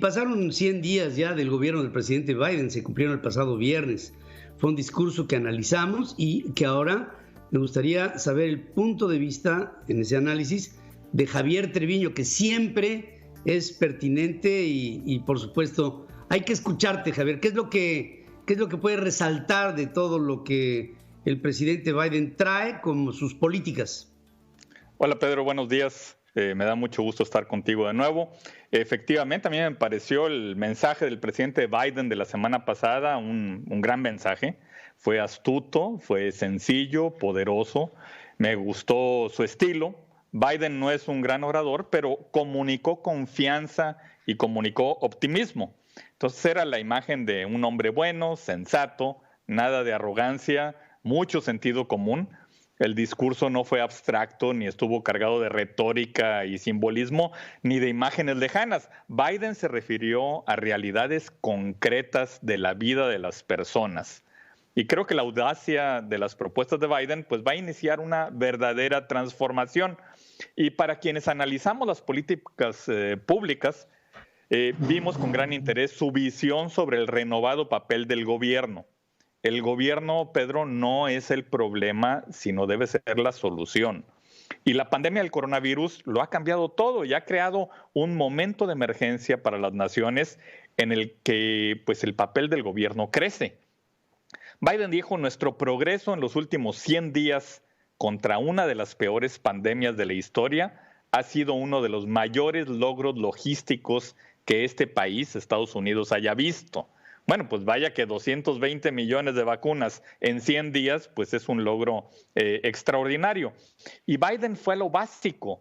Pasaron 100 días ya del gobierno del presidente Biden, se cumplieron el pasado viernes. Fue un discurso que analizamos y que ahora me gustaría saber el punto de vista en ese análisis de Javier Treviño, que siempre es pertinente y por supuesto hay que escucharte, Javier. ¿Qué es lo que puede resaltar de todo lo que el presidente Biden trae como sus políticas? Hola Pedro, buenos días. Me da mucho gusto estar contigo de nuevo. Efectivamente, a mí me pareció el mensaje del presidente Biden de la semana pasada un gran mensaje. Fue astuto, fue sencillo, poderoso. Me gustó su estilo. Biden no es un gran orador, pero comunicó confianza y comunicó optimismo. Entonces era la imagen de un hombre bueno, sensato, nada de arrogancia, mucho sentido común. El discurso no fue abstracto, ni estuvo cargado de retórica y simbolismo, ni de imágenes lejanas. Biden se refirió a realidades concretas de la vida de las personas. Y creo que la audacia de las propuestas de Biden pues, va a iniciar una verdadera transformación. Y para quienes analizamos las políticas públicas, vimos con gran interés su visión sobre el renovado papel del gobierno. El gobierno, Pedro, no es el problema, sino debe ser la solución. Y la pandemia del coronavirus lo ha cambiado todo y ha creado un momento de emergencia para las naciones en el que pues, el papel del gobierno crece. Biden dijo, nuestro progreso en los últimos 100 días contra una de las peores pandemias de la historia ha sido uno de los mayores logros logísticos que este país, Estados Unidos, haya visto. Bueno, pues vaya que 220 millones de vacunas en 100 días, pues es un logro extraordinario. Y Biden fue a lo básico.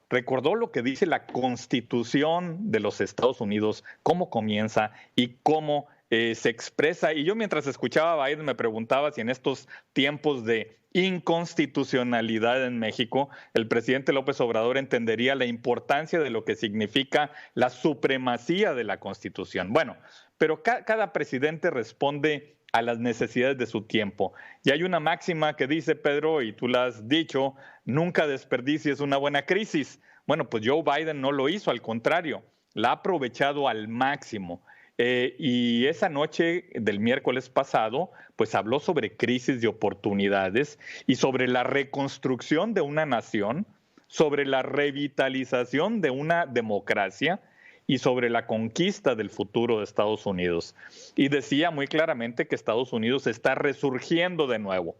Recordó lo que dice la Constitución de los Estados Unidos, cómo comienza y cómo se expresa. Y yo mientras escuchaba a Biden me preguntaba si en estos tiempos de inconstitucionalidad en México, el presidente López Obrador entendería la importancia de lo que significa la supremacía de la Constitución. Bueno, pero cada presidente responde a las necesidades de su tiempo. Y hay una máxima que dice, Pedro, y tú la has dicho, nunca desperdicies una buena crisis. Bueno, pues Joe Biden no lo hizo, al contrario, la ha aprovechado al máximo. Y esa noche del miércoles pasado, pues habló sobre crisis de oportunidades y sobre la reconstrucción de una nación, sobre la revitalización de una democracia y sobre la conquista del futuro de Estados Unidos. Y decía muy claramente que Estados Unidos está resurgiendo de nuevo.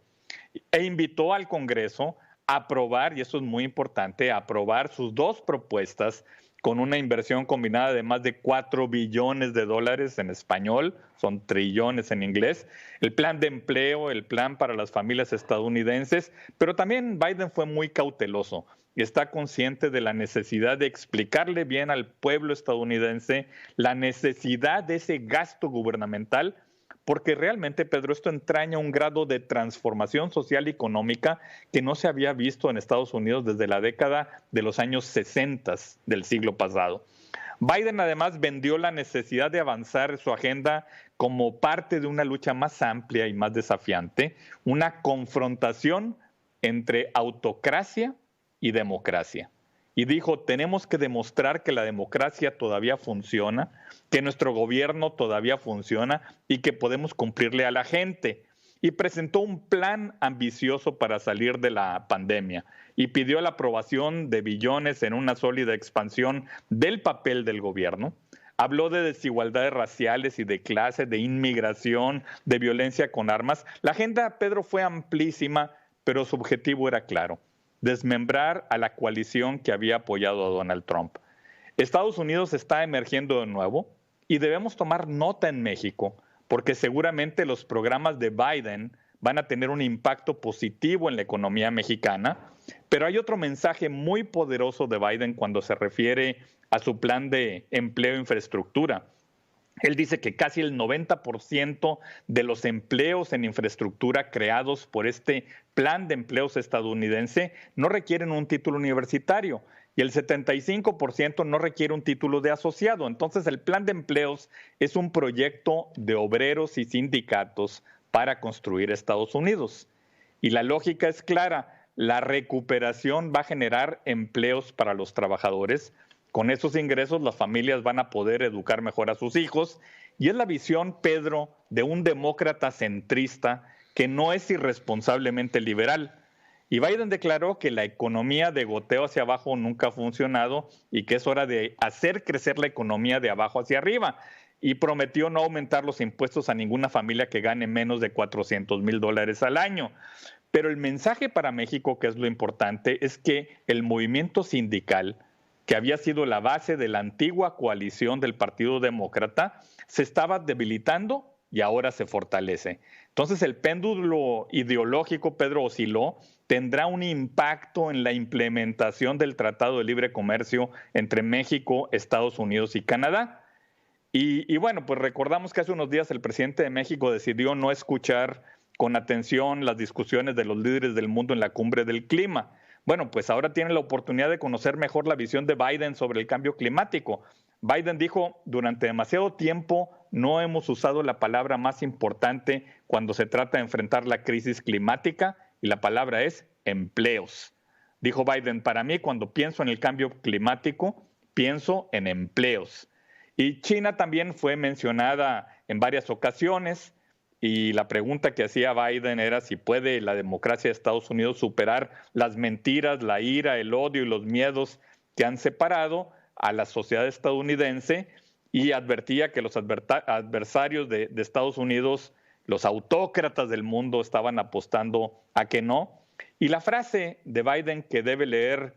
E invitó al Congreso a aprobar, y eso es muy importante, a aprobar sus dos propuestas con una inversión combinada de más de 4 billones de dólares en español, son trillones en inglés, el plan de empleo, el plan para las familias estadounidenses, pero también Biden fue muy cauteloso y está consciente de la necesidad de explicarle bien al pueblo estadounidense la necesidad de ese gasto gubernamental, porque realmente, Pedro, esto entraña un grado de transformación social y económica que no se había visto en Estados Unidos desde la década de los años 60 del siglo pasado. Biden además vendió la necesidad de avanzar su agenda como parte de una lucha más amplia y más desafiante, una confrontación entre autocracia y democracia. Y dijo, tenemos que demostrar que la democracia todavía funciona, que nuestro gobierno todavía funciona y que podemos cumplirle a la gente. Y presentó un plan ambicioso para salir de la pandemia y pidió la aprobación de billones en una sólida expansión del papel del gobierno. Habló de desigualdades raciales y de clase, de inmigración, de violencia con armas. La agenda, Pedro, fue amplísima, pero su objetivo era claro: desmembrar a la coalición que había apoyado a Donald Trump. Estados Unidos está emergiendo de nuevo y debemos tomar nota en México, porque seguramente los programas de Biden van a tener un impacto positivo en la economía mexicana, pero hay otro mensaje muy poderoso de Biden cuando se refiere a su plan de empleo e infraestructura. Él dice que casi el 90% de los empleos en infraestructura creados por este plan de empleos estadounidense no requieren un título universitario y el 75% no requiere un título de asociado. Entonces, el plan de empleos es un proyecto de obreros y sindicatos para construir Estados Unidos. Y la lógica es clara: la recuperación va a generar empleos para los trabajadores, Con esos ingresos las familias van a poder educar mejor a sus hijos. Y es la visión, Pedro, de un demócrata centrista que no es irresponsablemente liberal. Y Biden declaró que la economía de goteo hacia abajo nunca ha funcionado y que es hora de hacer crecer la economía de abajo hacia arriba. Y prometió no aumentar los impuestos a ninguna familia que gane menos de $400,000 al año. Pero el mensaje para México, que es lo importante, es que el movimiento sindical, que había sido la base de la antigua coalición del Partido Demócrata, se estaba debilitando y ahora se fortalece. Entonces el péndulo ideológico, Pedro, osciló, tendrá un impacto en la implementación del Tratado de Libre Comercio entre México, Estados Unidos y Canadá. Y bueno, pues recordamos que hace unos días el presidente de México decidió no escuchar con atención las discusiones de los líderes del mundo en la cumbre del clima. Bueno, pues ahora tiene la oportunidad de conocer mejor la visión de Biden sobre el cambio climático. Biden dijo, durante demasiado tiempo no hemos usado la palabra más importante cuando se trata de enfrentar la crisis climática, y la palabra es empleos. Dijo Biden, para mí cuando pienso en el cambio climático, pienso en empleos. Y China también fue mencionada en varias ocasiones, y la pregunta que hacía Biden era si puede la democracia de Estados Unidos superar las mentiras, la ira, el odio y los miedos que han separado a la sociedad estadounidense, y advertía que los adversarios de Estados Unidos, los autócratas del mundo, estaban apostando a que no. Y la frase de Biden que debe leer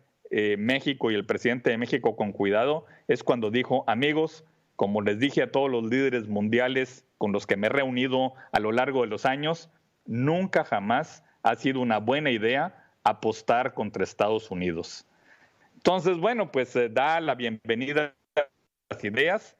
México y el presidente de México con cuidado es cuando dijo, amigos, como les dije a todos los líderes mundiales con los que me he reunido a lo largo de los años, nunca jamás ha sido una buena idea apostar contra Estados Unidos. Entonces, bueno, pues da la bienvenida a las ideas,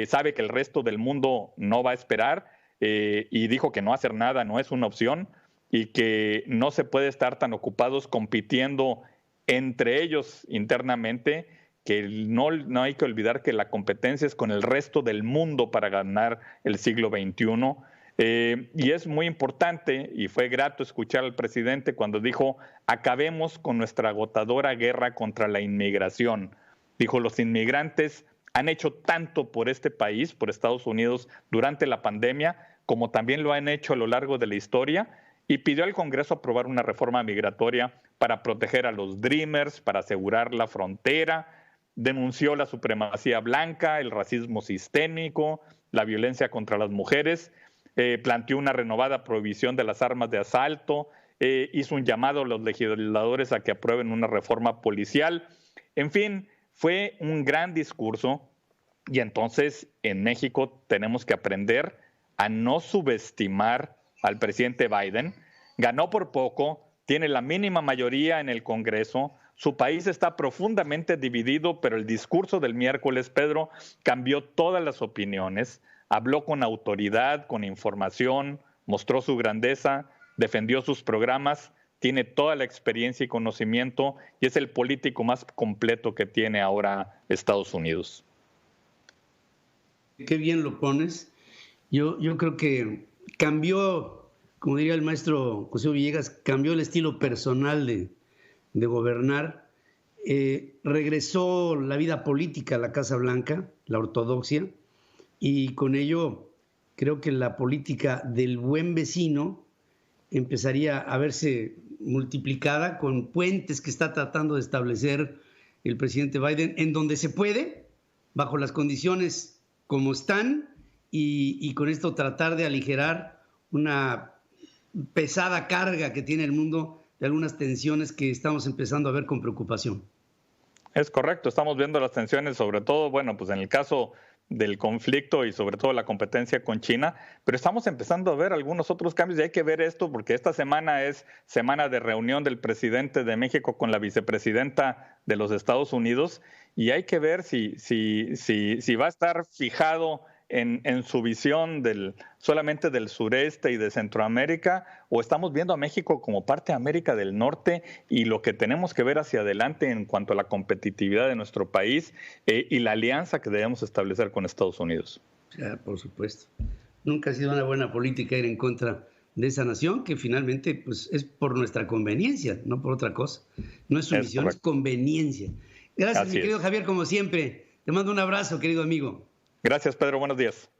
sabe que el resto del mundo no va a esperar y dijo que no hacer nada no es una opción y que no se puede estar tan ocupados compitiendo entre ellos internamente, que no hay que olvidar que la competencia es con el resto del mundo para ganar el siglo XXI. Y es muy importante, y fue grato escuchar al presidente cuando dijo, acabemos con nuestra agotadora guerra contra la inmigración. Dijo, los inmigrantes han hecho tanto por este país, por Estados Unidos, durante la pandemia, como también lo han hecho a lo largo de la historia, y pidió al Congreso aprobar una reforma migratoria para proteger a los Dreamers, para asegurar la frontera. Denunció la supremacía blanca, el racismo sistémico, la violencia contra las mujeres, planteó una renovada prohibición de las armas de asalto, hizo un llamado a los legisladores a que aprueben una reforma policial. En fin, fue un gran discurso y entonces en México tenemos que aprender a no subestimar al presidente Biden. Ganó por poco, tiene la mínima mayoría en el Congreso. Su país está profundamente dividido, pero el discurso del miércoles, Pedro, cambió todas las opiniones. Habló con autoridad, con información, mostró su grandeza, defendió sus programas, tiene toda la experiencia y conocimiento y es el político más completo que tiene ahora Estados Unidos. Qué bien lo pones. Yo creo que cambió, como diría el maestro José Villegas, cambió el estilo personal de gobernar, regresó la vida política a la Casa Blanca, la ortodoxia, y con ello creo que la política del buen vecino empezaría a verse multiplicada con puentes que está tratando de establecer el presidente Biden, en donde se puede, bajo las condiciones como están, y con esto tratar de aligerar una pesada carga que tiene el mundo de algunas tensiones que estamos empezando a ver con preocupación. Es correcto, estamos viendo las tensiones, sobre todo, bueno, pues en el caso del conflicto y sobre todo la competencia con China, pero estamos empezando a ver algunos otros cambios y hay que ver esto porque esta semana es semana de reunión del presidente de México con la vicepresidenta de los Estados Unidos y hay que ver si va a estar fijado en su visión solamente del sureste y de Centroamérica, o estamos viendo a México como parte de América del Norte y lo que tenemos que ver hacia adelante en cuanto a la competitividad de nuestro país y la alianza que debemos establecer con Estados Unidos. Ya, por supuesto. Nunca ha sido una buena política ir en contra de esa nación, que finalmente pues, es por nuestra conveniencia, no por otra cosa. No es sumisión, es conveniencia. Gracias, mi querido Javier, como siempre. Te mando un abrazo, querido amigo. Gracias, Pedro. Buenos días.